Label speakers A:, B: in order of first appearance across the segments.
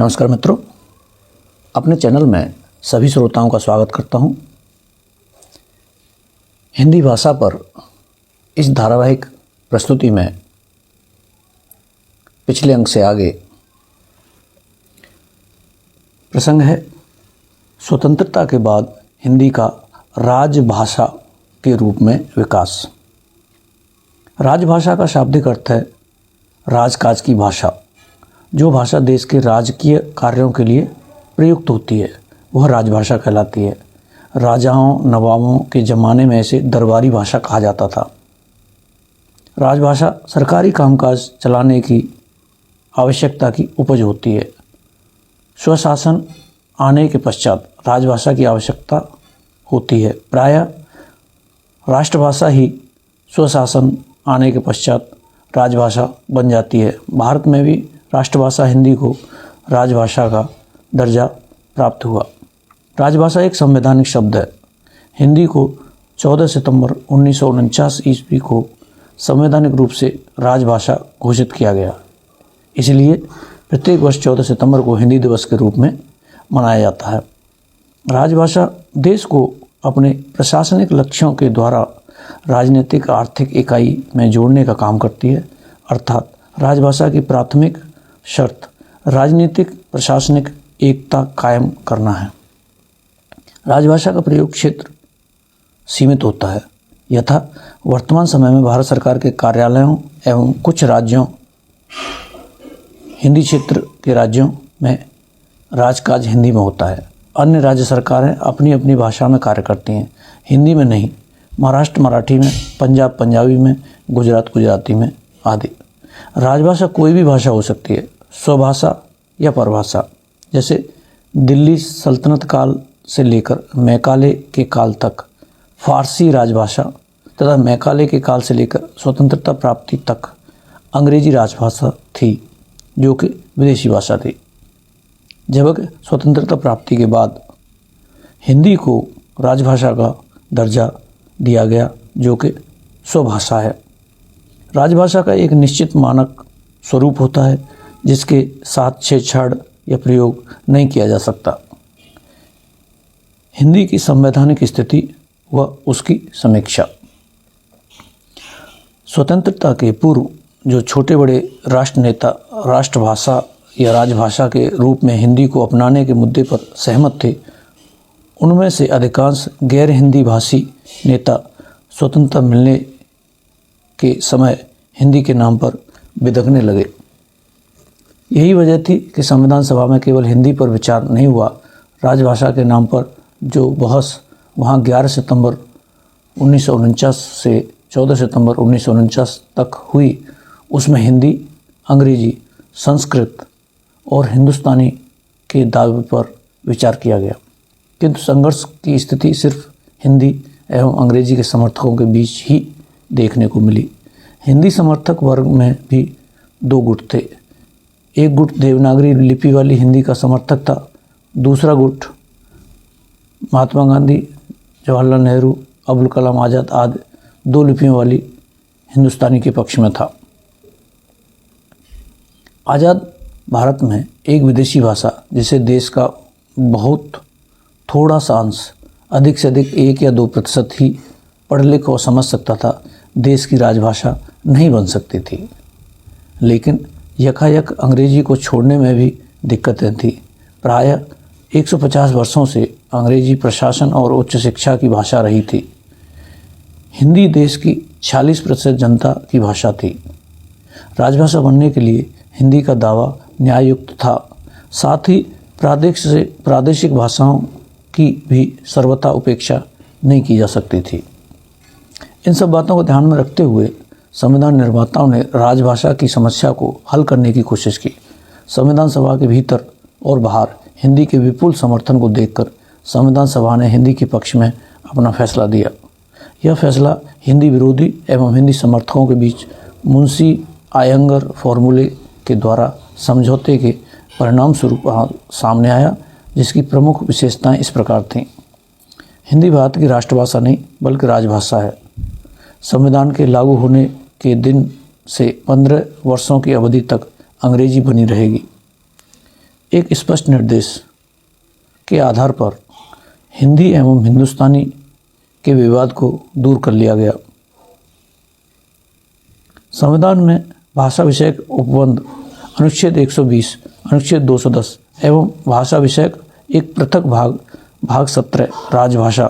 A: नमस्कार मित्रों, अपने चैनल में सभी श्रोताओं का स्वागत करता हूं। हिंदी भाषा पर इस धारावाहिक प्रस्तुति में पिछले अंक से आगे प्रसंग है स्वतंत्रता के बाद हिंदी का राजभाषा के रूप में विकास। राजभाषा का शाब्दिक अर्थ है राजकाज की भाषा। जो भाषा देश के राजकीय कार्यों के लिए प्रयुक्त होती है वह राजभाषा कहलाती है। राजाओं नवाबों के ज़माने में इसे दरबारी भाषा कहा जाता था। राजभाषा सरकारी कामकाज चलाने की आवश्यकता की उपज होती है। स्वशासन आने के पश्चात राजभाषा की आवश्यकता होती है। प्रायः राष्ट्रभाषा ही स्वशासन आने के पश्चात राजभाषा बन जाती है। भारत में भी राष्ट्रभाषा हिंदी को राजभाषा का दर्जा प्राप्त हुआ। राजभाषा एक संवैधानिक शब्द है। हिंदी को 14 सितंबर 1949 ईस्वी को संवैधानिक रूप से राजभाषा घोषित किया गया। इसलिए प्रत्येक वर्ष 14 सितंबर को हिंदी दिवस के रूप में मनाया जाता है। राजभाषा देश को अपने प्रशासनिक लक्ष्यों के द्वारा राजनीतिक आर्थिक इकाई में जोड़ने का काम करती है। अर्थात राजभाषा की प्राथमिक शर्त राजनीतिक प्रशासनिक एकता कायम करना है। राजभाषा का प्रयोग क्षेत्र सीमित होता है। यथा वर्तमान समय में भारत सरकार के कार्यालयों एवं कुछ राज्यों हिंदी क्षेत्र के राज्यों में राजकाज हिंदी में होता है। अन्य राज्य सरकारें अपनी अपनी भाषा में कार्य करती हैं, हिंदी में नहीं। महाराष्ट्र मराठी में, पंजाब पंजाबी में, गुजरात गुजराती में आदि। राजभाषा कोई भी भाषा हो सकती है, स्वभाषा या परभाषा। जैसे दिल्ली सल्तनत काल से लेकर मैकाले के काल तक फारसी राजभाषा तथा मैकाले के काल से लेकर स्वतंत्रता प्राप्ति तक अंग्रेजी राजभाषा थी, जो कि विदेशी भाषा थी। जबकि स्वतंत्रता प्राप्ति के बाद हिंदी को राजभाषा का दर्जा दिया गया, जो कि स्वभाषा है। राजभाषा का एक निश्चित मानक स्वरूप होता है जिसके साथ छेड़छाड़ या प्रयोग नहीं किया जा सकता। हिंदी की संवैधानिक स्थिति व उसकी समीक्षा। स्वतंत्रता के पूर्व जो छोटे बड़े राष्ट्र नेता राष्ट्रभाषा या राजभाषा के रूप में हिंदी को अपनाने के मुद्दे पर सहमत थे, उनमें से अधिकांश गैर हिंदी भाषी नेता स्वतंत्रता मिलने के समय हिंदी के नाम पर बिदकने लगे। यही वजह थी कि संविधान सभा में केवल हिंदी पर विचार नहीं हुआ। राजभाषा के नाम पर जो बहस वहाँ 11 सितंबर 1949 से 14 सितंबर 1949 तक हुई, उसमें हिंदी, अंग्रेजी, संस्कृत और हिंदुस्तानी के दावे पर विचार किया गया। किंतु संघर्ष की स्थिति सिर्फ हिंदी एवं अंग्रेजी के समर्थकों के बीच ही देखने को मिली। हिंदी समर्थक वर्ग में भी दो गुट थे। एक गुट देवनागरी लिपि वाली हिंदी का समर्थक था, दूसरा गुट महात्मा गांधी, जवाहरलाल नेहरू, अबुल कलाम आज़ाद आदि दो लिपियों वाली हिंदुस्तानी के पक्ष में था। आज़ाद भारत में एक विदेशी भाषा जिसे देश का बहुत थोड़ा सा अंश, अधिक से अधिक 1 या 2% ही पढ़ लिख और समझ सकता था, देश की राजभाषा नहीं बन सकती थी। लेकिन यकायक अंग्रेजी को छोड़ने में भी दिक्कतें थीं। प्रायः 150 वर्षों से अंग्रेजी प्रशासन और उच्च शिक्षा की भाषा रही थी। हिंदी देश की 46% जनता की भाषा थी। राजभाषा बनने के लिए हिंदी का दावा न्याययुक्त था। साथ ही प्रादेशिक भाषाओं की भी सर्वथा उपेक्षा नहीं की जा सकती थी। इन सब बातों को ध्यान में रखते हुए संविधान निर्माताओं ने राजभाषा की समस्या को हल करने की कोशिश की। संविधान सभा के भीतर और बाहर हिंदी के विपुल समर्थन को देखकर संविधान सभा ने हिंदी के पक्ष में अपना फैसला दिया। यह फैसला हिंदी विरोधी एवं हिंदी समर्थकों के बीच मुंशी आयंगर फॉर्मूले के द्वारा समझौते के परिणाम स्वरूप सामने आया, जिसकी प्रमुख विशेषताएं इस प्रकार थीं। हिंदी भारत की राष्ट्रभाषा नहीं बल्कि राजभाषा है। संविधान के लागू होने के दिन से 15 वर्षों की अवधि तक अंग्रेजी बनी रहेगी। एक स्पष्ट निर्देश के आधार पर हिंदी एवं हिंदुस्तानी के विवाद को दूर कर लिया गया। संविधान में भाषा विषयक उपबंध अनुच्छेद 120, अनुच्छेद 210 एवं भाषा विषयक एक पृथक भाग 17 राजभाषा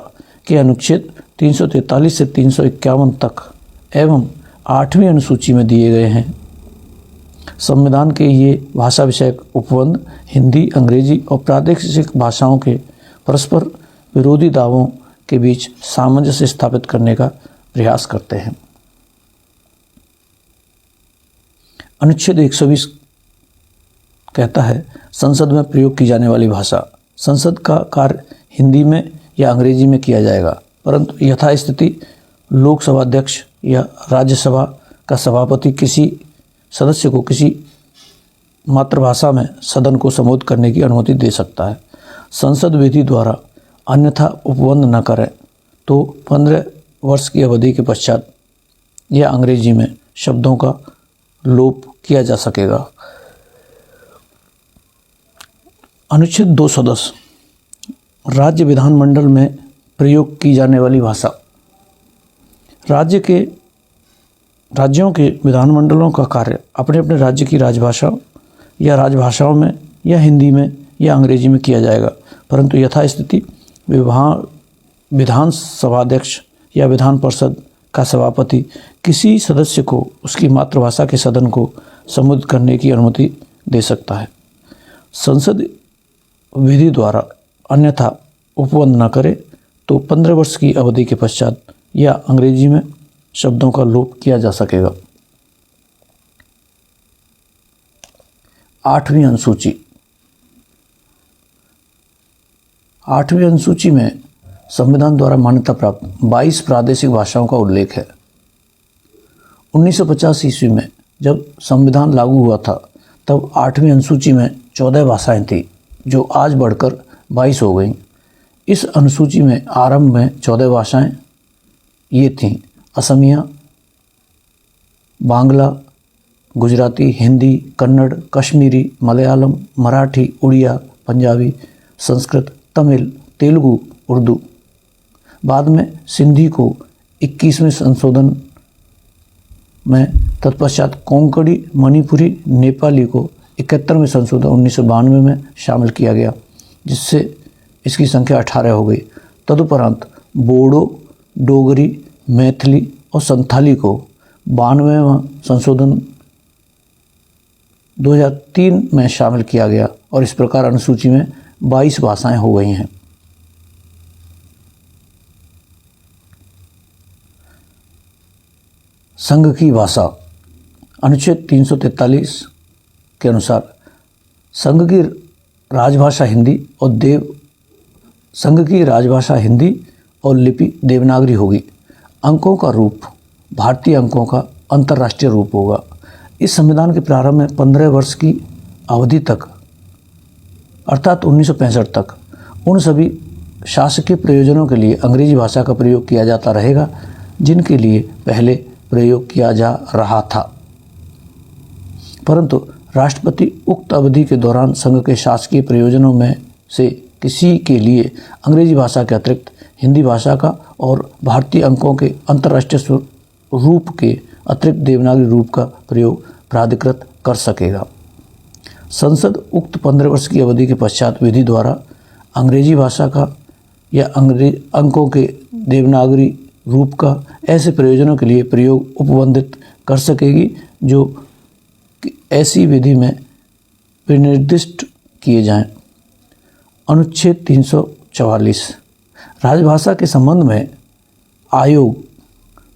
A: के अनुच्छेद 343 से 351 तक एवं 8वीं अनुसूची में दिए गए हैं। संविधान के ये भाषा विषयक उपबंध हिंदी, अंग्रेजी और प्रादेशिक भाषाओं के परस्पर विरोधी दावों के बीच सामंजस्य स्थापित करने का प्रयास करते हैं। अनुच्छेद 120 कहता है, संसद में प्रयोग की जाने वाली भाषा। संसद का कार्य हिंदी में या अंग्रेजी में किया जाएगा, परंतु यथास्थिति लोकसभा अध्यक्ष या राज्यसभा का सभापति किसी सदस्य को किसी मातृभाषा में सदन को संबोधित करने की अनुमति दे सकता है। संसद विधि द्वारा अन्यथा उपबंध न करे तो 15 वर्ष की अवधि के पश्चात यह अंग्रेजी में शब्दों का लोप किया जा सकेगा। अनुच्छेद 210 राज्य विधानमंडल में प्रयोग की जाने वाली भाषा। राज्यों के विधानमंडलों का कार्य अपने अपने राज्य की राजभाषा या राजभाषाओं में या हिंदी में या अंग्रेजी में किया जाएगा, परंतु यथास्थिति विधान सभाध्यक्ष या विधान परिषद का सभापति किसी सदस्य को उसकी मातृभाषा के सदन को संबोधित करने की अनुमति दे सकता है। संसद विधि द्वारा अन्यथा उपबंध न करे तो 15 वर्ष की अवधि के पश्चात या अंग्रेजी में शब्दों का लोप किया जा सकेगा। 8वीं अनुसूची। 8वीं अनुसूची में संविधान द्वारा मान्यता प्राप्त 22 प्रादेशिक भाषाओं का उल्लेख है। 1950 ईस्वी में जब संविधान लागू हुआ था तब 8वीं अनुसूची में 14 भाषाएं थी, जो आज बढ़कर 22 हो गईं। इस अनुसूची में आरंभ में 14 भाषाएं ये थीं: असमिया, बांग्ला, गुजराती, हिंदी, कन्नड़, कश्मीरी, मलयालम, मराठी, उड़िया, पंजाबी, संस्कृत, तमिल, तेलुगु, उर्दू। बाद में सिंधी को 21वें संशोधन में, तत्पश्चात कोंकणी, मणिपुरी, नेपाली को 71वें संशोधन 1992 में शामिल किया गया, जिससे इसकी संख्या 18 हो गई। तदुपरांत बोडो, डोगरी, मैथिली और संथाली को 92वां संशोधन 2003 में शामिल किया गया और इस प्रकार अनुसूची में 22 भाषाएं हो गई हैं। संघ की भाषा। अनुच्छेद 343 के अनुसार संघ की राजभाषा हिंदी और लिपि देवनागरी होगी। अंकों का रूप भारतीय अंकों का अंतर्राष्ट्रीय रूप होगा। इस संविधान के प्रारंभ में 15 वर्ष की अवधि तक अर्थात 1965 तक उन सभी शासकीय प्रयोजनों के लिए अंग्रेजी भाषा का प्रयोग किया जाता रहेगा जिनके लिए पहले प्रयोग किया जा रहा था, परंतु राष्ट्रपति उक्त अवधि के दौरान संघ के शासकीय प्रयोजनों में से किसी के लिए अंग्रेजी भाषा के अतिरिक्त हिंदी भाषा का और भारतीय अंकों के अंतर्राष्ट्रीय रूप के अतिरिक्त देवनागरी रूप का प्रयोग प्राधिकृत कर सकेगा। संसद उक्त 15 वर्ष की अवधि के पश्चात विधि द्वारा अंग्रेजी भाषा का या अंकों के देवनागरी रूप का ऐसे प्रयोजनों के लिए प्रयोग उपबंधित कर सकेगी जो ऐसी विधि में विनिर्दिष्ट किए जाएं। अनुच्छेद 344 राजभाषा के संबंध में आयोग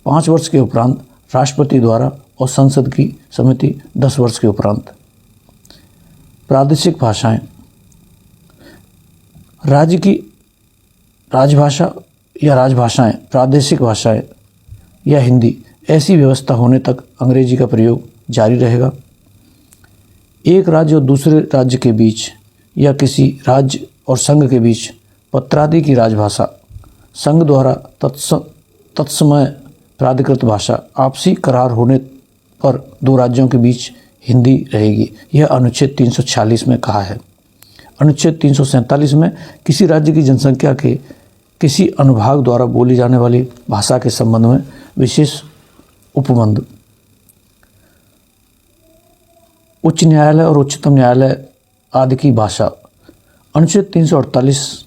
A: 5 वर्ष के उपरांत राष्ट्रपति द्वारा और संसद की समिति 10 वर्ष के उपरांत। प्रादेशिक भाषाएं। राज्य की राजभाषा या राजभाषाएं, प्रादेशिक भाषाएं या हिंदी ऐसी व्यवस्था होने तक अंग्रेजी का प्रयोग जारी रहेगा। एक राज्य और दूसरे राज्य के बीच या किसी राज्य और संघ के बीच पत्रादि की राजभाषा, संघ द्वारा तत्समय प्राधिकृत भाषा, आपसी करार होने पर दो राज्यों के बीच हिंदी रहेगी। यह अनुच्छेद 346 में कहा है। अनुच्छेद 347 में किसी राज्य की जनसंख्या के किसी अनुभाग द्वारा बोली जाने वाली भाषा के संबंध में विशेष उपबंध। उच्च न्यायालय और उच्चतम न्यायालय आदि की भाषा। अनुच्छेद 348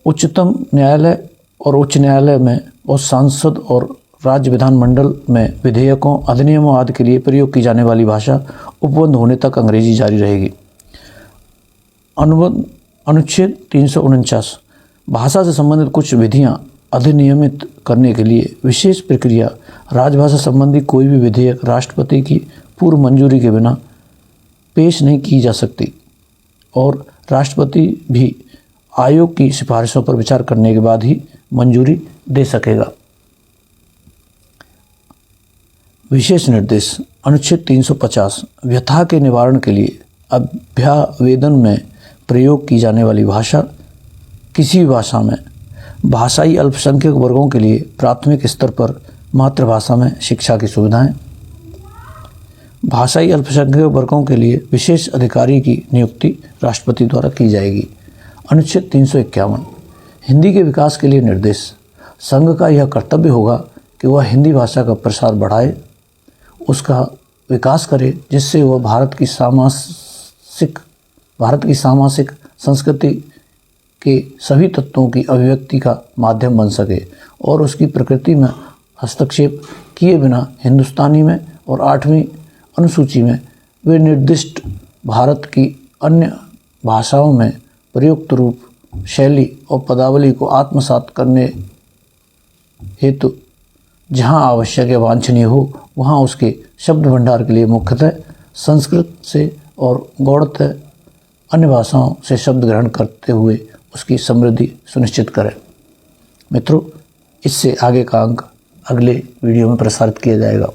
A: उच्चतम न्यायालय और उच्च न्यायालय में और सांसद और राज्य विधानमंडल में विधेयकों, अधिनियमों आदि के लिए प्रयोग की जाने वाली भाषा उपबंध होने तक अंग्रेजी जारी रहेगी। अनुच्छेद 349 भाषा से संबंधित कुछ विधियां अधिनियमित करने के लिए विशेष प्रक्रिया। राजभाषा संबंधी कोई भी विधेयक राष्ट्रपति की पूर्व मंजूरी के बिना पेश नहीं की जा सकती और राष्ट्रपति भी आयोग की सिफारिशों पर विचार करने के बाद ही मंजूरी दे सकेगा। विशेष निर्देश। अनुच्छेद 350 व्यथा के निवारण के लिए अभ्यावेदन में प्रयोग की जाने वाली भाषा। किसी भी भाषा में भाषाई अल्पसंख्यक वर्गों के लिए प्राथमिक स्तर पर मातृभाषा में शिक्षा की सुविधाएं। भाषाई अल्पसंख्यक वर्गों के लिए विशेष अधिकारी की नियुक्ति राष्ट्रपति द्वारा की जाएगी। अनुच्छेद 351 हिंदी के विकास के लिए निर्देश। संघ का यह कर्तव्य होगा कि वह हिंदी भाषा का प्रसार बढ़ाए, उसका विकास करे, जिससे वह भारत की सामासिक संस्कृति के सभी तत्वों की अभिव्यक्ति का माध्यम बन सके और उसकी प्रकृति में हस्तक्षेप किए बिना हिंदुस्तानी में और 8वीं अनुसूची में वे निर्दिष्ट भारत की अन्य भाषाओं में प्रयुक्त रूप, शैली और पदावली को आत्मसात करने हेतु जहाँ आवश्यक या वांछनीय हो वहाँ उसके शब्द भंडार के लिए मुख्यतः संस्कृत से और गौड़तः अन्य भाषाओं से शब्द ग्रहण करते हुए उसकी समृद्धि सुनिश्चित करें। मित्रों, इससे आगे का अंक अगले वीडियो में प्रसारित किया जाएगा।